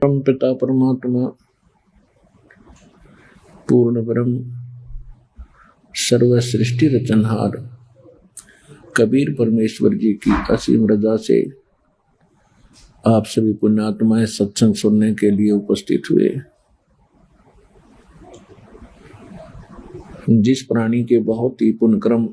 परम पिता परमात्मा पूर्ण ब्रह्म सर्व सृष्टि रचनहार कबीर परमेश्वर जी की असीम रजा से आप सभी पुण्यात्माएं सत्संग सुनने के लिए उपस्थित हुए। जिस प्राणी के बहुत ही पुण्यक्रम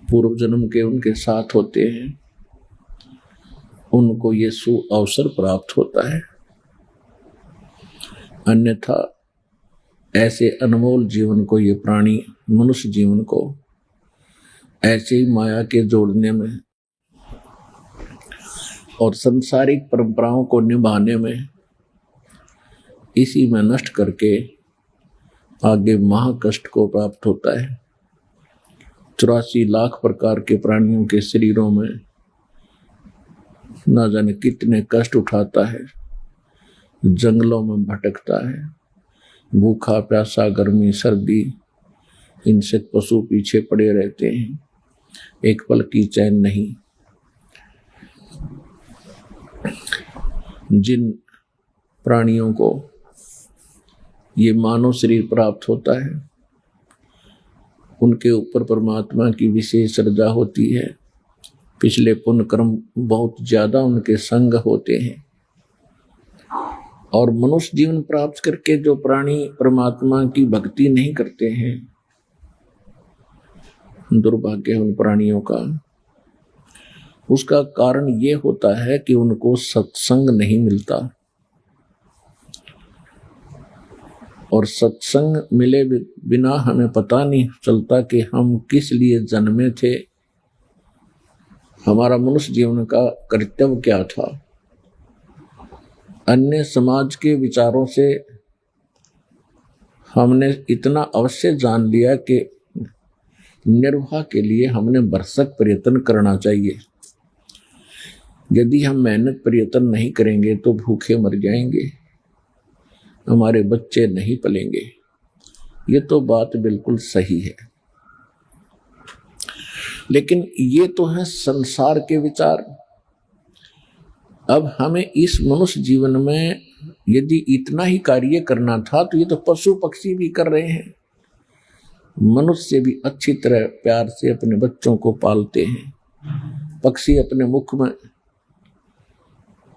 पूर्व जन्म के उनके साथ होते हैं, उनको ये सु अवसर प्राप्त होता है। अन्यथा ऐसे अनमोल जीवन को ये प्राणी मनुष्य जीवन को ऐसे ही माया के जोड़ने में और सांसारिक परंपराओं को निभाने में इसी में नष्ट करके आगे महाकष्ट को प्राप्त होता है। 84 लाख प्रकार के प्राणियों के शरीरों में न जाने कितने कष्ट उठाता है, जंगलों में भटकता है, भूखा प्यासा गर्मी सर्दी इनसे पशु पीछे पड़े रहते हैं, एक पल की चैन नहीं। जिन प्राणियों को ये मानव शरीर प्राप्त होता है, उनके ऊपर परमात्मा की विशेष श्रद्धा होती है। पिछले पुण्य कर्म बहुत ज्यादा उनके संग होते हैं। और मनुष्य जीवन प्राप्त करके जो प्राणी परमात्मा की भक्ति नहीं करते हैं, दुर्भाग्य उन प्राणियों का। उसका कारण ये होता है कि उनको सत्संग नहीं मिलता। और सत्संग मिले बिना हमें पता नहीं चलता कि हम किस लिए जन्मे थे, हमारा मनुष्य जीवन का कर्तव्य क्या था। अन्य समाज के विचारों से हमने इतना अवश्य जान लिया कि निर्वाह के लिए हमने भरसक प्रयत्न करना चाहिए। यदि हम मेहनत प्रयत्न नहीं करेंगे तो भूखे मर जाएंगे, हमारे बच्चे नहीं पलेंगे। ये तो बात बिल्कुल सही है, लेकिन ये तो है संसार के विचार। अब हमें इस मनुष्य जीवन में यदि इतना ही कार्य करना था तो ये तो पशु पक्षी भी कर रहे हैं। मनुष्य से भी अच्छी तरह प्यार से अपने बच्चों को पालते हैं। पक्षी अपने मुख में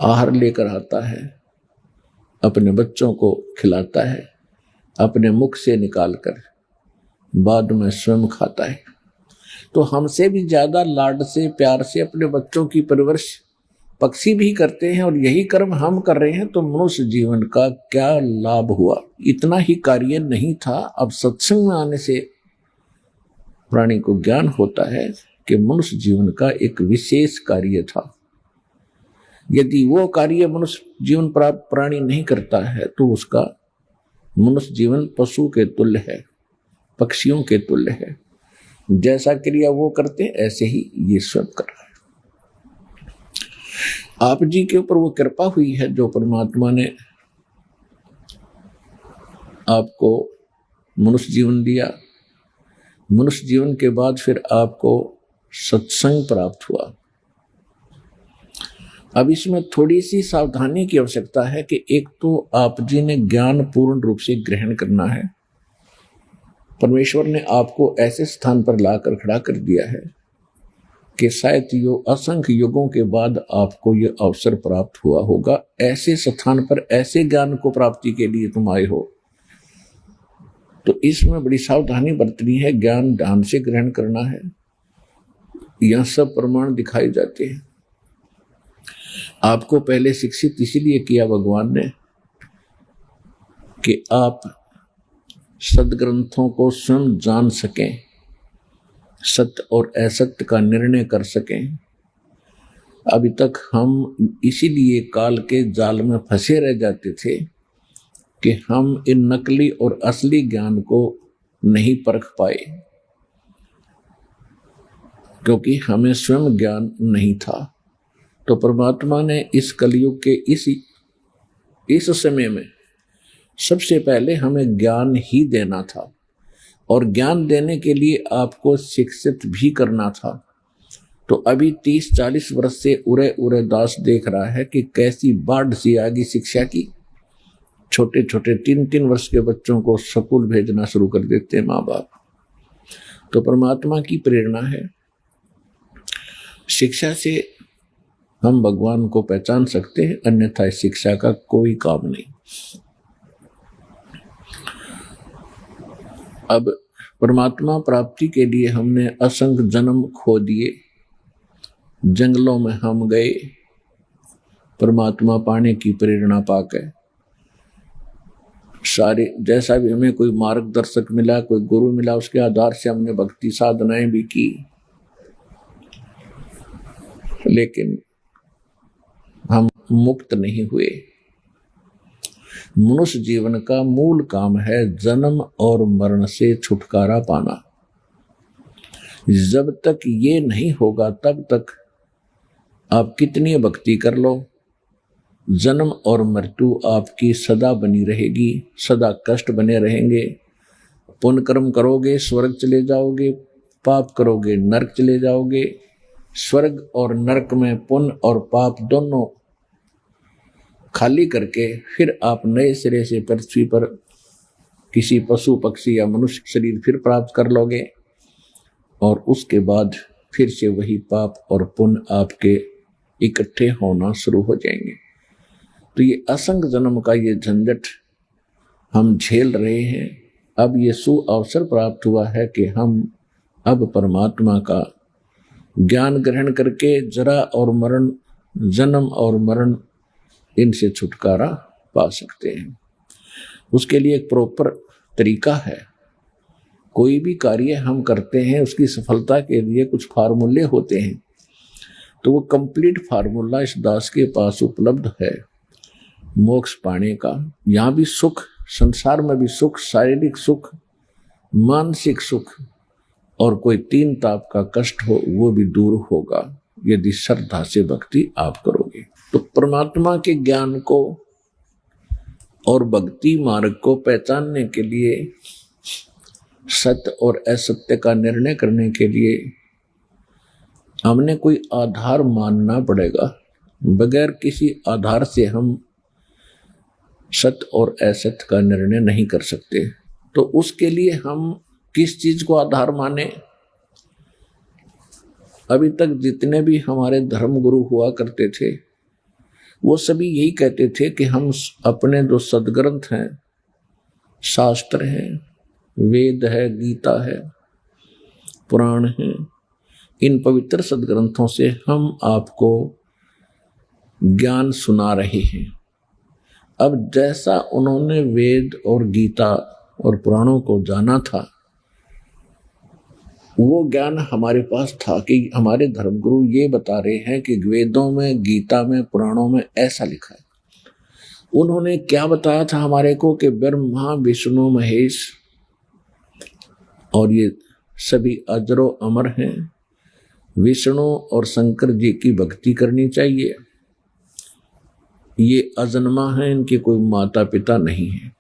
आहार लेकर आता है, अपने बच्चों को खिलाता है, अपने मुख से निकालकर बाद में स्वयं खाता है। तो हमसे भी ज्यादा लाड से प्यार से अपने बच्चों की परवरिश पक्षी भी करते हैं, और यही कर्म हम कर रहे हैं। तो मनुष्य जीवन का क्या लाभ हुआ? इतना ही कार्य नहीं था। अब सत्संग में आने से प्राणी को ज्ञान होता है कि मनुष्य जीवन का एक विशेष कार्य था। यदि वो कार्य मनुष्य जीवन प्राप्त प्राणी नहीं करता है तो उसका मनुष्य जीवन पशु के तुल्य है, पक्षियों के तुल्य है। जैसा क्रिया वो करते ऐसे ही ये स्वयं कर रहा है। आप जी के ऊपर वो कृपा हुई है जो परमात्मा ने आपको मनुष्य जीवन दिया। मनुष्य जीवन के बाद फिर आपको सत्संग प्राप्त हुआ। अब इसमें थोड़ी सी सावधानी की आवश्यकता है कि एक तो आप जी ने ज्ञान पूर्ण रूप से ग्रहण करना है। परमेश्वर ने आपको ऐसे स्थान पर लाकर खड़ा कर दिया है कि शायद असंख्य युगों के बाद आपको ये अवसर प्राप्त हुआ होगा। ऐसे स्थान पर ऐसे ज्ञान को प्राप्ति के लिए तुम आए हो, तो इसमें बड़ी सावधानी बरतनी है। ज्ञान ध्यान से ग्रहण करना है। यह सब प्रमाण दिखाए जाते हैं। आपको पहले शिक्षित इसलिए किया भगवान ने कि आप सदग्रंथों को स्वयं जान सकें, सत्य और असत्य का निर्णय कर सकें। अभी तक हम इसीलिए काल के जाल में फंसे रह जाते थे कि हम इन नकली और असली ज्ञान को नहीं परख पाए, क्योंकि हमें स्वयं ज्ञान नहीं था। तो परमात्मा ने इस कलयुग के इस समय में सबसे पहले हमें ज्ञान ही देना था, और ज्ञान देने के लिए आपको शिक्षित भी करना था। तो अभी 30-40 वर्ष से उरे उरे दास देख रहा है कि कैसी बाढ़ सी आ गई शिक्षा की। छोटे छोटे 3-3 वर्ष के बच्चों को स्कूल भेजना शुरू कर देते हैं माँ बाप। तो परमात्मा की प्रेरणा है। शिक्षा से हम भगवान को पहचान सकते हैं, अन्यथा इस शिक्षा का कोई काम नहीं। अब परमात्मा प्राप्ति के लिए हमने असंख्य जन्म खो दिए, जंगलों में हम गए परमात्मा पाने की प्रेरणा पाकर। सारे जैसा भी हमें कोई मार्गदर्शक मिला, कोई गुरु मिला, उसके आधार से हमने भक्ति साधनाएं भी की, लेकिन हम मुक्त नहीं हुए। मनुष्य जीवन का मूल काम है जन्म और मरण से छुटकारा पाना। जब तक ये नहीं होगा तब तक आप कितनी भक्ति कर लो, जन्म और मृत्यु आपकी सदा बनी रहेगी, सदा कष्ट बने रहेंगे। पुण्य कर्म करोगे स्वर्ग चले जाओगे, पाप करोगे नरक चले जाओगे। स्वर्ग और नरक में पुण्य और पाप दोनों खाली करके फिर आप नए सिरे से पृथ्वी पर किसी पशु पक्षी या मनुष्य शरीर फिर प्राप्त कर लोगे, और उसके बाद फिर से वही पाप और पुण्य आपके इकट्ठे होना शुरू हो जाएंगे। तो ये असंख्य जन्म का ये झंझट हम झेल रहे हैं। अब ये सुअवसर प्राप्त हुआ है कि हम अब परमात्मा का ज्ञान ग्रहण करके जरा और मरण, जन्म और मरण, इनसे छुटकारा पा सकते हैं। उसके लिए एक प्रॉपर तरीका है। कोई भी कार्य हम करते हैं उसकी सफलता के लिए कुछ फार्मूले होते हैं, तो वो कंप्लीट फार्मूला इस दास के पास उपलब्ध है मोक्ष पाने का। यहाँ भी सुख, संसार में भी सुख, शारीरिक सुख, मानसिक सुख और कोई 3 ताप का कष्ट हो वो भी दूर होगा यदि श्रद्धा से भक्ति आप करोगे। तो परमात्मा के ज्ञान को और भक्ति मार्ग को पहचानने के लिए, सत्य और असत्य का निर्णय करने के लिए हमने कोई आधार मानना पड़ेगा। बगैर किसी आधार से हम सत्य और असत्य का निर्णय नहीं कर सकते। तो उसके लिए हम किस चीज को आधार माने? अभी तक जितने भी हमारे धर्म गुरु हुआ करते थे वो सभी यही कहते थे कि हम अपने जो सदग्रंथ हैं, शास्त्र हैं, वेद है, गीता है, पुराण है, इन पवित्र सदग्रंथों से हम आपको ज्ञान सुना रहे हैं। अब जैसा उन्होंने वेद और गीता और पुराणों को जाना था वो ज्ञान हमारे पास था कि हमारे धर्मगुरु ये बता रहे हैं कि वेदों में, गीता में, पुराणों में ऐसा लिखा है। उन्होंने क्या बताया था हमारे को कि ब्रह्मा विष्णु महेश और ये सभी अजरो अमर हैं, विष्णु और शंकर जी की भक्ति करनी चाहिए, ये अजन्मा हैं, इनके कोई माता पिता नहीं है।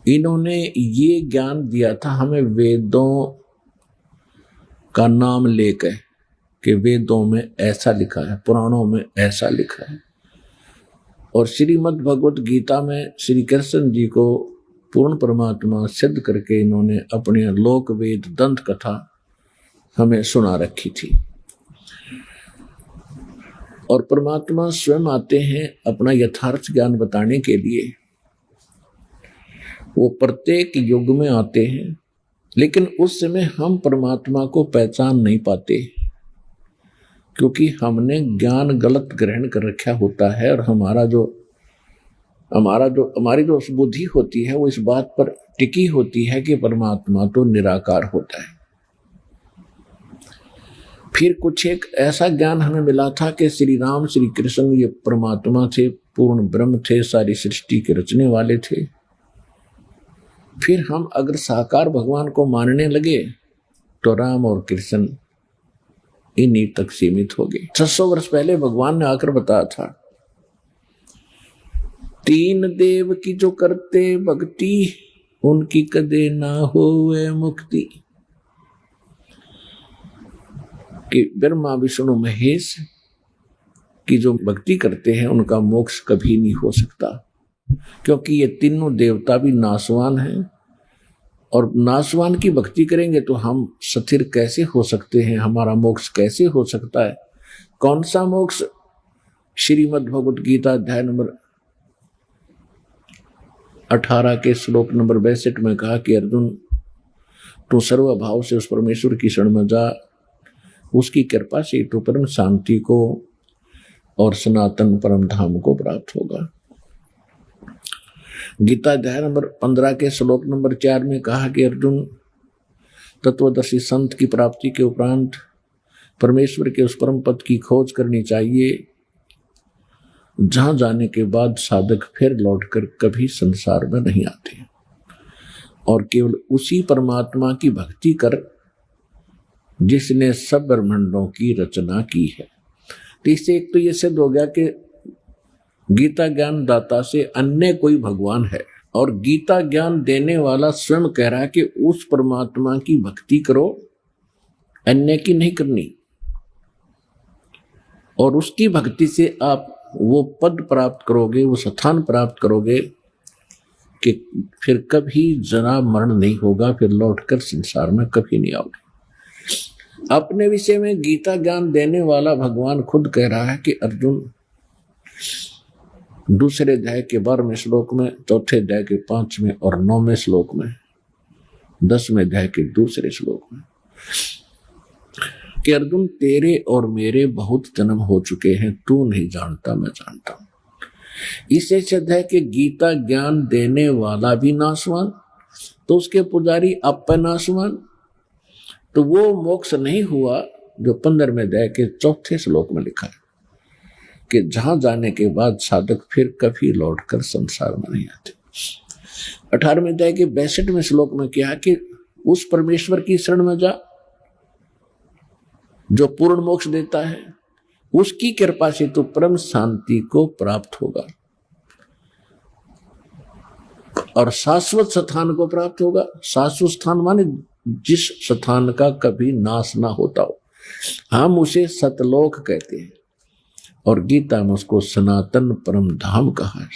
इन्होंने ये ज्ञान दिया था हमें वेदों का नाम लेकर कि वेदों में ऐसा लिखा है, पुराणों में ऐसा लिखा है। और श्रीमद् भगवत गीता में श्री कृष्ण जी को पूर्ण परमात्मा सिद्ध करके इन्होंने अपने लोक वेद दंत कथा हमें सुना रखी थी। और परमात्मा स्वयं आते हैं अपना यथार्थ ज्ञान बताने के लिए। वो प्रत्येक युग में आते हैं, लेकिन उस समय हम परमात्मा को पहचान नहीं पाते क्योंकि हमने ज्ञान गलत ग्रहण कर रखा होता है। और हमारी जो बुद्धि होती है वो इस बात पर टिकी होती है कि परमात्मा तो निराकार होता है। फिर कुछ एक ऐसा ज्ञान हमें मिला था कि श्री राम श्री कृष्ण ये परमात्मा थे, पूर्ण ब्रह्म थे, सारी सृष्टि के रचने वाले थे। फिर हम अगर साकार भगवान को मानने लगे तो राम और कृष्ण इन्हीं तक सीमित हो गए। 600 वर्ष पहले भगवान ने आकर बताया था, 3 देव की जो करते भक्ति उनकी कदे ना होवे मुक्ति। कि ब्रह्मा विष्णु महेश की जो भक्ति करते हैं उनका मोक्ष कभी नहीं हो सकता, क्योंकि ये तीनों देवता भी नाशवान हैं, और नाशवान की भक्ति करेंगे तो हम स्थिर कैसे हो सकते हैं, हमारा मोक्ष कैसे हो सकता है। कौन सा मोक्ष? श्रीमद् भगवत गीता अध्याय नंबर 18 के श्लोक नंबर 62 में कहा कि अर्जुन, तू सर्वभाव से उस परमेश्वर की शरण में जा, उसकी कृपा से तो परम शांति को और सनातन परम धाम को प्राप्त होगा। गीता अध्याय नंबर 15 के श्लोक नंबर 4 में कहा कि अर्जुन, तत्वदर्शी संत की प्राप्ति के उपरांत परमेश्वर के उस परम पद की खोज करनी चाहिए, जहां जाने के बाद साधक फिर लौटकर कभी संसार में नहीं आते, और केवल उसी परमात्मा की भक्ति कर जिसने सब ब्रह्मांडों की रचना की है। तो इससे एक तो ये सिद्ध हो गया कि गीता ज्ञान दाता से अन्य कोई भगवान है, और गीता ज्ञान देने वाला स्वयं कह रहा है कि उस परमात्मा की भक्ति करो, अन्य की नहीं करनी, और उसकी भक्ति से आप वो पद प्राप्त करोगे, वो स्थान प्राप्त करोगे कि फिर कभी जरा मरण नहीं होगा, फिर लौटकर संसार में कभी नहीं आओगे। अपने विषय में गीता ज्ञान देने वाला भगवान खुद कह रहा है कि अर्जुन, दूसरे अध्याय के 12वें श्लोक में, चौथे अध्याय के 5वें और 9वें श्लोक में, 10वें अध्याय के दूसरे श्लोक में, कि अर्जुन, तेरे और मेरे बहुत जन्म हो चुके हैं, तू नहीं जानता, मैं जानता हूं। इससे सिद्ध है कि गीता ज्ञान देने वाला भी नाशवान, तो उसके पुजारी अपनाशवान, तो वो मोक्ष नहीं हुआ जो 15वें अध्याय के 4थे श्लोक में लिखा है कि जहां जाने के बाद साधक फिर कभी लौटकर संसार में नहीं आते। 18वें अध्याय के 62वें श्लोक में क्या है कि उस परमेश्वर की शरण में जा जो पूर्ण मोक्ष देता है, उसकी कृपा से तो परम शांति को प्राप्त होगा और शाश्वत स्थान को प्राप्त होगा। शाश्वत स्थान माने जिस स्थान का कभी नाश ना होता हो, हम उसे सतलोक कहते हैं, और गीता में उसको सनातन परम धाम कहा है।